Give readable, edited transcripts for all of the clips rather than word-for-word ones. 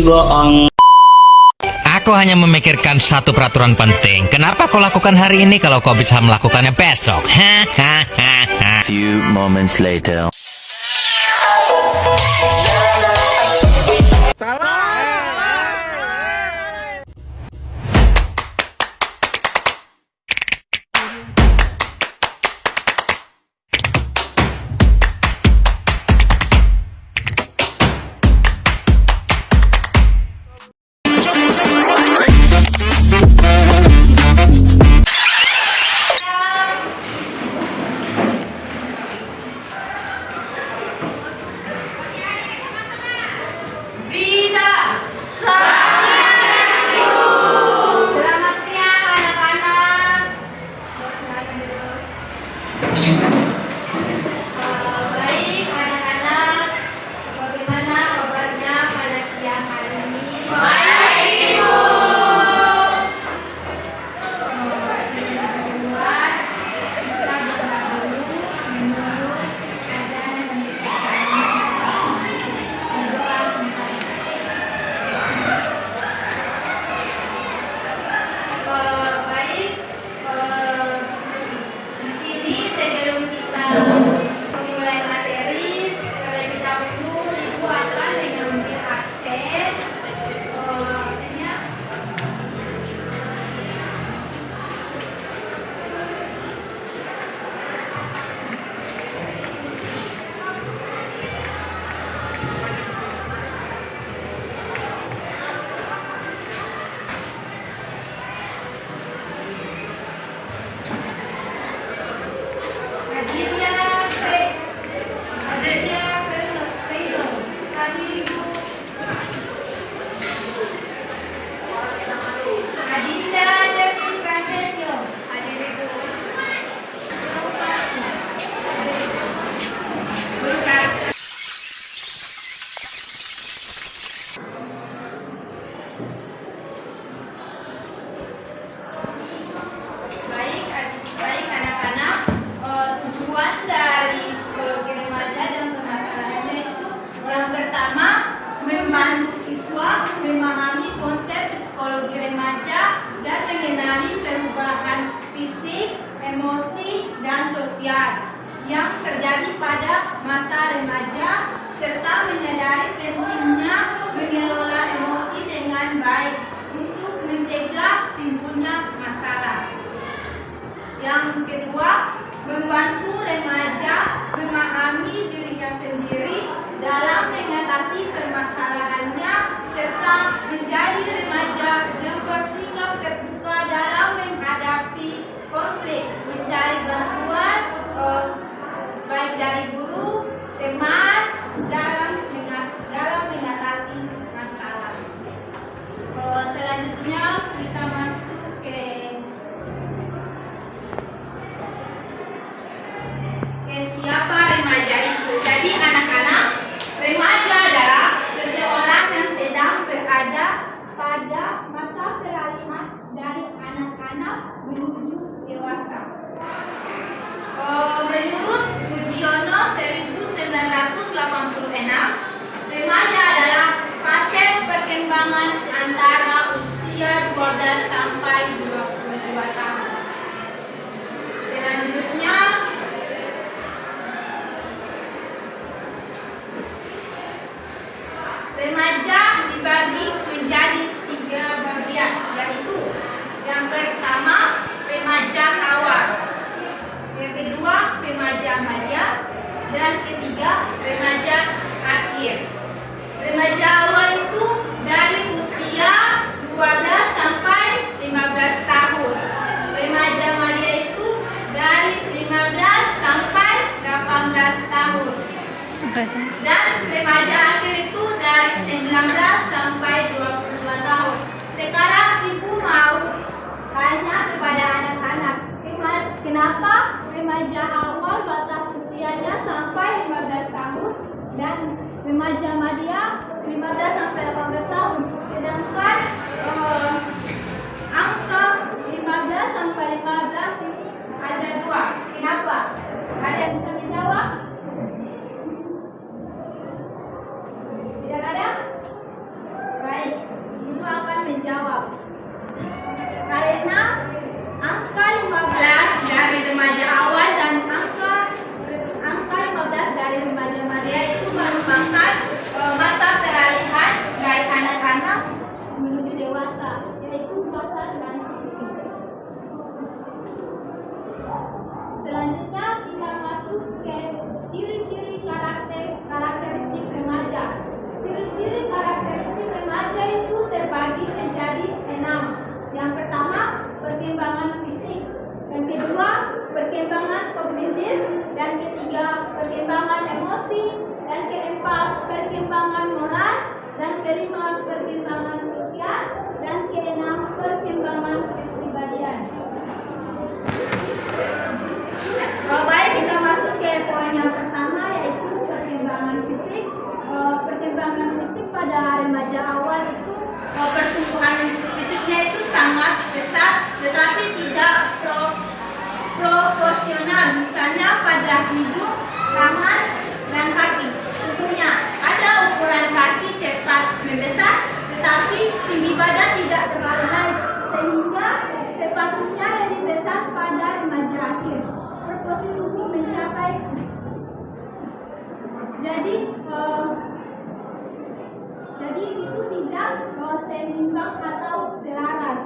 bohong. Aku hanya memikirkan satu peraturan penting. Kenapa kau lakukan hari ini kalau kau bisa melakukannya besok? Hahaha. Few moments later. Selamat siang anak-anak. Baik anak-anak, bagaimana kabarnya pada siang hari ini? Baik Ibu. Kita berdoa dulu menurut keadaan dan baik, di sini sebelum kita memulai materi, terlebih dahulu Ibu akan mengambil absen. Absennya Adinda Devi Prasetyo, hadir Ibu. Berkat. Baik anak-anak, tujuan dari psikologi remaja dan permasalahannya itu yang pertama membantu siswa memahami konsep psikologi remaja dan mengenali perubahan fisik, emosi, dan sosial yang terjadi pada masa remaja serta menyadari pentingnya mengelola emosi dengan baik untuk mencegah timbulnya masalah. Yang kedua, membantu remaja memahami dirinya sendiri dalam mengatasi permasalahannya serta menjadi remaja yang bersikap terbuka dalam menghadapi konflik, mencari bantuan baik dari guru, teman dalam mengatasi masalah. Selanjutnya kita masuk ke siapa remaja itu. Jadi anak-anak, remaja adalah seseorang yang sedang berada pada masa peralihan dari anak-anak menuju dewasa. Menurut Mujiono 1986, remaja adalah fase perkembangan antara usia 12 sampai 22 tahun. Selanjutnya remaja dibagi menjadi 3 bagian, yaitu yang pertama remaja awal, yang kedua remaja madya, dan ketiga remaja akhir. Remaja awal itu dari usia 12 sampai 15 tahun. Remaja madya itu dari 15 sampai 18 tahun. Dan remaja akhir itu dari 19 sampai 22 tahun. Sekarang Ibu mau tanya kepada anak-anak, kenapa remaja awal batas usianya sampai 15 tahun dan remaja madya 15 sampai 18 tahun. Sedangkan angka 15 sampai 15 ini ada 2. Kenapa? Ada yang bisa menjawab? Tidak ada? proporsional, misalnya pada hidung, tangan, dan kaki. Contohnya, ada ukuran kaki cepat membesar, tetapi tinggi badan tidak terlalu naik, sehingga sepatunya lebih besar pada remaja akhir. Proporsi tubuh mencapai. Jadi itu tidak seimbang atau selaras.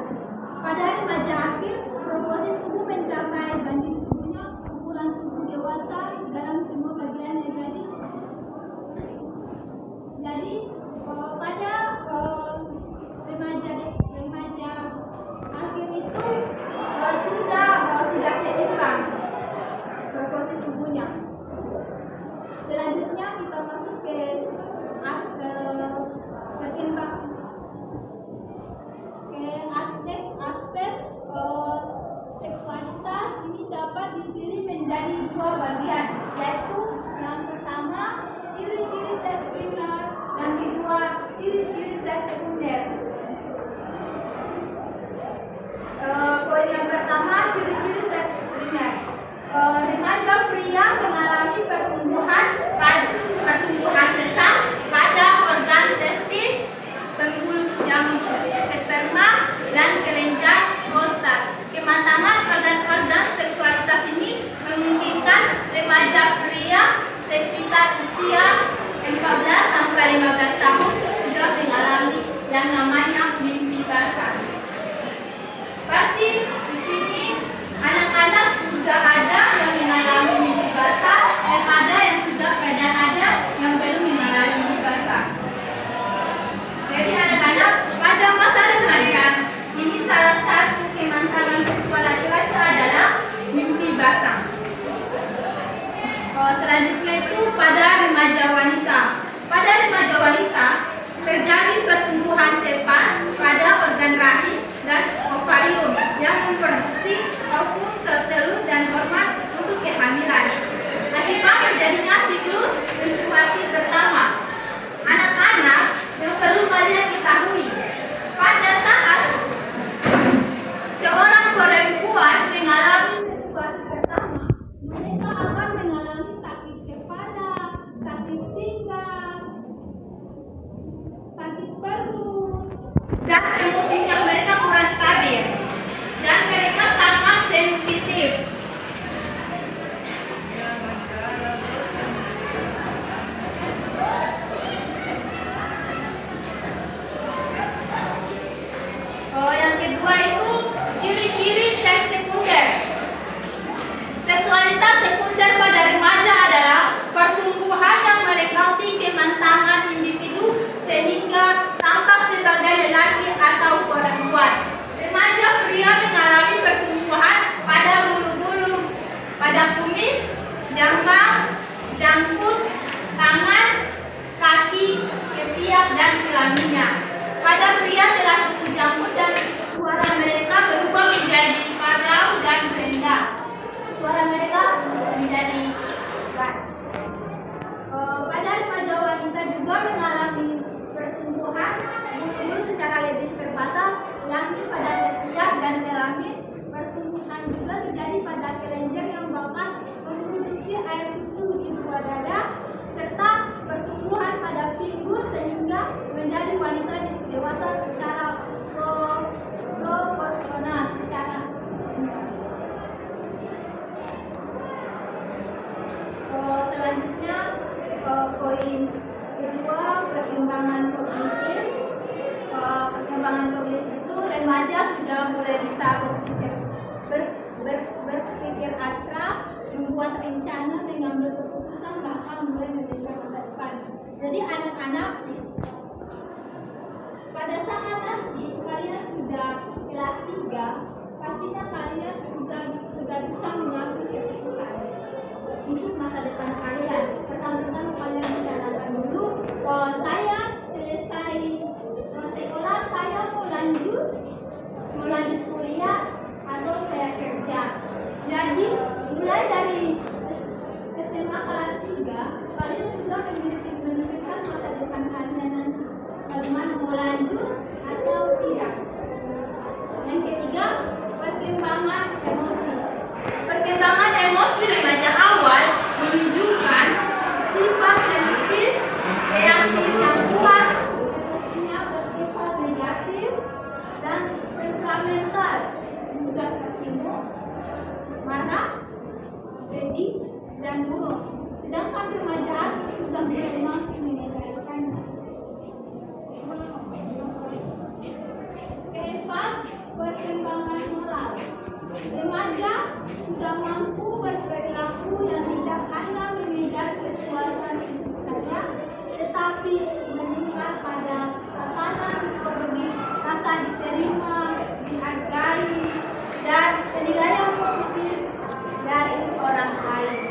Pada remaja akhir, proporsi tubuh mencapai banding tubuhnya ukuran tubuh dewasa dalam semua bagiannya. Jadi pada remaja akhir itu sudah seimbang proporsi tubuhnya. Selanjutnya kita masuk ke aspek seksualitas. Ini dapat dipilih menjadi dua bagian, yaitu yang pertama ciri-ciri seks primer dan kedua ciri-ciri seks sekunder. Poin yang pertama, ciri-ciri seks primer. Remaja pria mengalami pertumbuhan besar pada organ testis, pembuluh yang memproduksi sperma, dan kelenjar prostat. Kematangan organ-organ seksualitas ini memungkinkan remaja pria sekitar usia 14 sampai 15 tahun sudah mengalami yang namanya mimpi basah. Pasti di sini anak-anak sudah ada yang mengalami mimpi basah dan ada yang belum mengalami mimpi basah. Jadi anak-anak pada masa remaja ini salah satu kematangan seksual laki-laki adalah mimpi basah. Selanjutnya itu pada remaja wanita. Pada remaja wanita terjadi pertumbuhan cepat pada organ rahim dan ovarium yang memproduksi ovum, sel telur, dan hormon untuk kehamilan. Akibat terjadinya siklus menstruasi pertama. Anak-anak yang perlu kalian ketahui, pada saat seorang perempuan mengalami menstruasi pertama, mereka akan mengalami sakit kepala, sakit pinggang, sakit perut, dan emosinya mereka kurang stabil, dan mereka sangat sensitif. Yang kedua itu ciri-ciri seks sekunder. Seksualitas sekunder pada remaja adalah pertumbuhan yang melengkapi kematangan individu sehingga tampak sebagai lelaki atau perempuan. Remaja pria mengalami pertumbuhan pada bulu-bulu, pada kumis, jambang, jangkut, tangan, kaki, ketiak, dan kelaminnya. Pada pria telah tumbuh janggut dan suara mereka berubah menjadi parau dan rendah. Suara mereka menjadi keras. Pada remaja wanita juga mengalami pertumbuhan bulu-bulu secara lebih terbatas, yakni pada ketiak dan kelamin. Pertumbuhan juga terjadi pada kelenjar yang bakal memproduksi air susu di buah dada, serta pertumbuhan pada pinggul sehingga menjadi wanita dewasa secara proporsional. Selanjutnya poin kedua, perkembangan kognitif. Perkembangan kognitif itu remaja sudah mulai bisa berpikir abstrak, membuat rencana, mengambil keputusan, bahkan mulai memikirkan masa depan. Jadi anak-anak pada saat nanti kalian sudah kelas 3, pastinya kalian sudah bisa mengambil keputusan untuk masa depan kalian. Pertama-tama kalian mencanangkan dulu, saya selesai sekolah, saya mau lanjut kuliah atau saya kerja. Jadi mulai dari SMA kelas 3 kalian sudah memikirkan masa depan kalian nanti, bagaimana mau lanjut atau tidak. Yang ketiga, perkembangan emosi. Perkembangan psikologi dan guru. Sedangkan remaja sudah mulai mampu mengendalikannya. Keempat, perkembangan moral. Remaja sudah mampu berperilaku yang tidak hanya mengejar kepuasan fisik saja, tetapi meningkat pada tatanan psikologi, rasa diterima, dihargai, dan penilaian positif dari orang lain.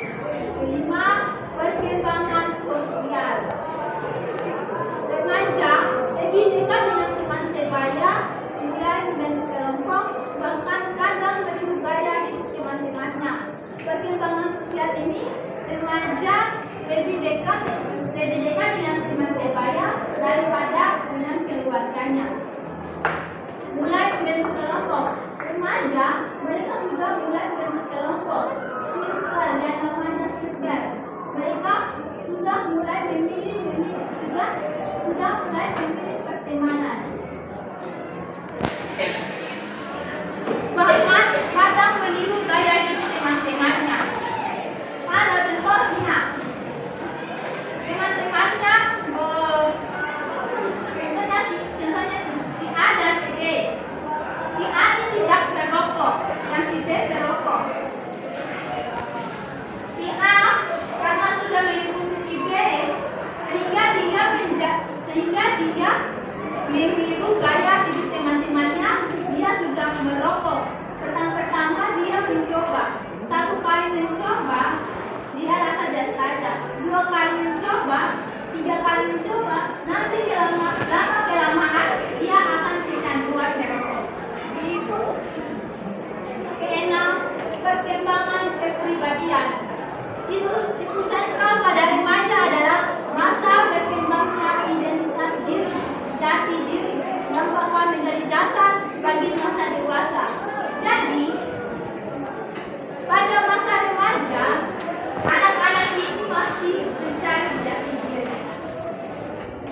Kelima, perkembangan sosial. Remaja lebih dekat dengan teman sebaya, mulai membentuk kelompok, bahkan kadang meniru gaya hidup teman-temannya. Perkembangan sosial ini, remaja lebih dekat dengan teman sebaya daripada dengan keluarganya. Mulai membentuk kelompok. Remaja, mereka sudah mulai membentuk kelompok. Circle yang namanya circle. Mereka sudah mulai memilih pertemanan. Bahkan kadang meniru gaya hidup teman-temannya. Ada contohnya, teman-temannya, contohnya si A dan si B. Si A ini tidak perokok, dan si B perokok. Si A karena sudah mengikuti si B, sehingga dia meniru gaya hidup teman-temannya. Dia sudah merokok. Pertama dia mencoba. Satu kali mencoba, dia rasa biasa saja. 2 kali mencoba, 3 kali mencoba, nanti lama kelamaan dia akan kecanduan merokok. Keenam, perkembangan kepribadian. Isu sentral pada remaja adalah masa berkembangnya identitas diri, jati diri, yang bakal menjadi dasar bagi masa dewasa. Jadi, pada masa remaja, anak-anak ini masih mencari jati diri.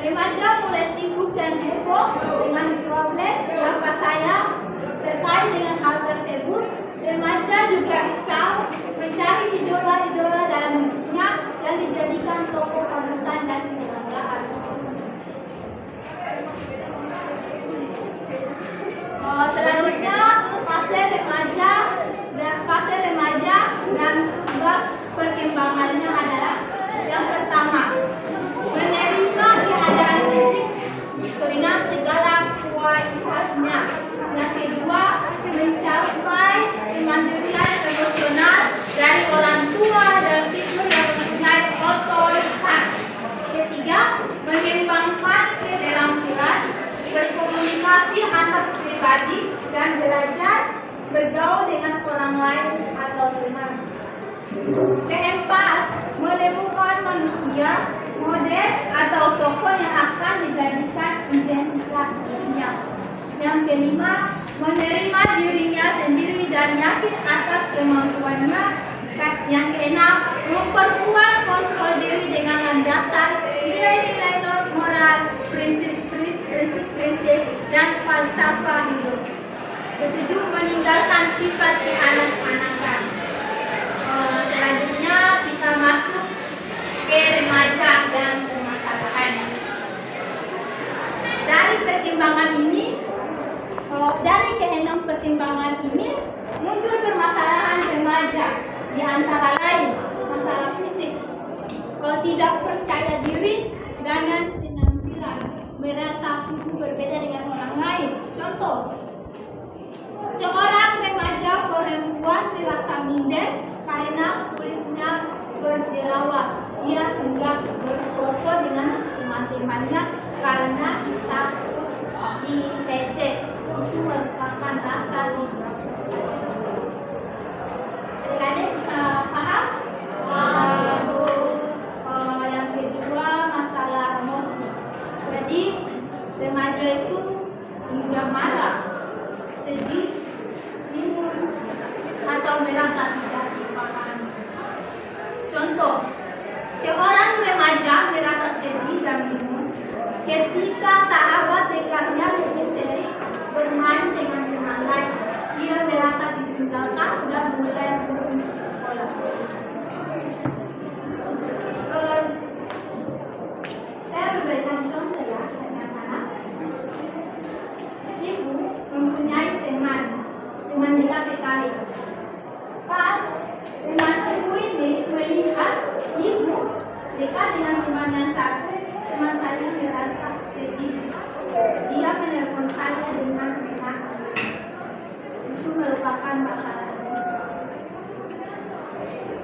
Remaja mulai sibuk dan heboh dengan problem siapa saya. Terkait dengan hal tersebut, remaja juga risau mencari idola-idola dalam hidupnya yang dijadikan tokoh panutan dan kebanggaan. Selanjutnya, fase remaja dan tugas perkembangannya adalah yang pertama, menerima keadaan fisik dengan segala kualitasnya. Yang kedua, mencapai kemandirian emosional dari orang tua dan figur yang mempunyai otoritas. Ketiga, mengembangkan keterampilan berkomunikasi antar pribadi dan belajar bergaul dengan orang lain atau teman. Keempat, menemukan manusia, model atau tokoh yang akan dijadikan identitas dirinya. Yang kelima, menerima dirinya sendiri dan yakin atas kemampuannya. Yang keenam, memperkuat kontrol diri dengan landasan nilai-nilai moral, prinsip-prinsip, dan falsafah hidup. Ketujuh, meninggalkan sifat keanak-anakan. Selanjutnya kita masuk ke remaja dan permasalahan. Dari pertimbangan ini, dari keenam pertimbangan ini muncul permasalahan remaja, di antara lain masalah fisik, tidak percaya diri dengan penampilan, merasa tubuh berbeda dengan orang lain. Contoh, seorang remaja perempuan merasa minder karena kulitnya berjerawat. Dia enggak berfoto dengan teman-temannya karena takut dileceh. Itu merupakan rasa minder. Adik-adik bisa paham? Yang kedua, masalah emosi. Jadi remaja itu mudah marah, sedih, bingung, atau merasa tidak dipahami. Contoh, seorang remaja merasa sedih dan bingung ketika sahabat dekatnya lebih sering bermain dengan teman lain.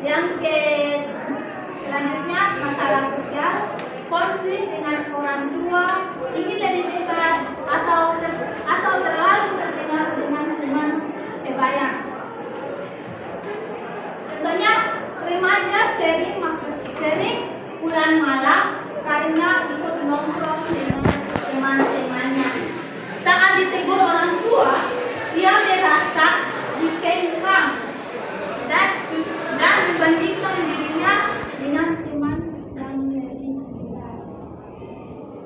Yang selanjutnya masalah sosial, konflik dengan orang tua, ingin lebih bebas atau terlalu terdengar dengan teman sebaya. Contohnya remaja sering pulang malam karena ikut nongkrong dengan teman-temannya. Saat ditegur orang tua, dia merasa dikekang dan membandingkan dirinya dengan teman yang lebih berat.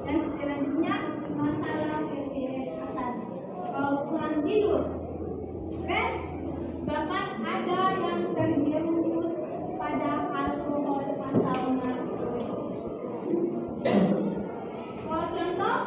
Dan selanjutnya masalah kesehatan, kurang tidur, stres, bahkan ada yang terjerumus pada alkohol atau narkoba. Contoh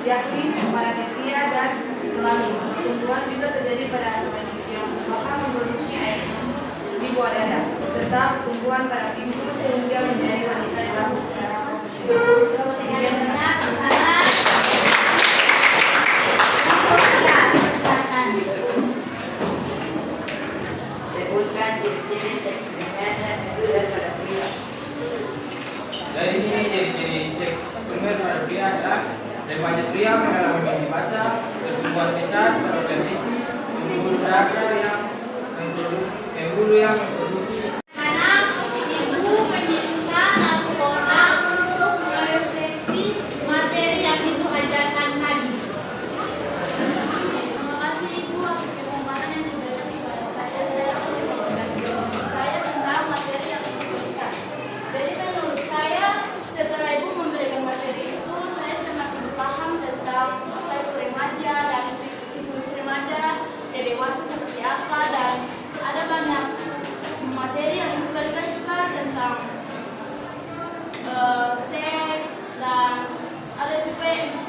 yakni para pria dan kelamin. Pertumbuhan juga terjadi pada wanita yang bahkan memproduksi air susu di bawah dada, serta pertumbuhan pada pinggul sehingga menjadi wanita yang laku secara profesional. Sekian Sebutkan ciri-ciri seks primer dan sekunder pada pria. Dari sini ciri-ciri seks primer pada pria adalah remaja pria mengalami mimpi basah, pertumbuhan pesat pada organ bisnis, embulu yang memproduksi. Mana ibu meminta satu orang untuk merefleksi materi yang ibu ajarkan tadi. Terima kasih ibu atas kesempatan yang diberikan kepada saya. Saya tentang materi yang ibu berikan. Jadi menurut saya setelah ibu memberikan materi itu, saya semakin paham tentang apa itu remaja dan siklus remaja, ya dewasa seperti apa, dan ada banyak materi yang ibu berikan juga tentang seks, dan ada juga yang ibu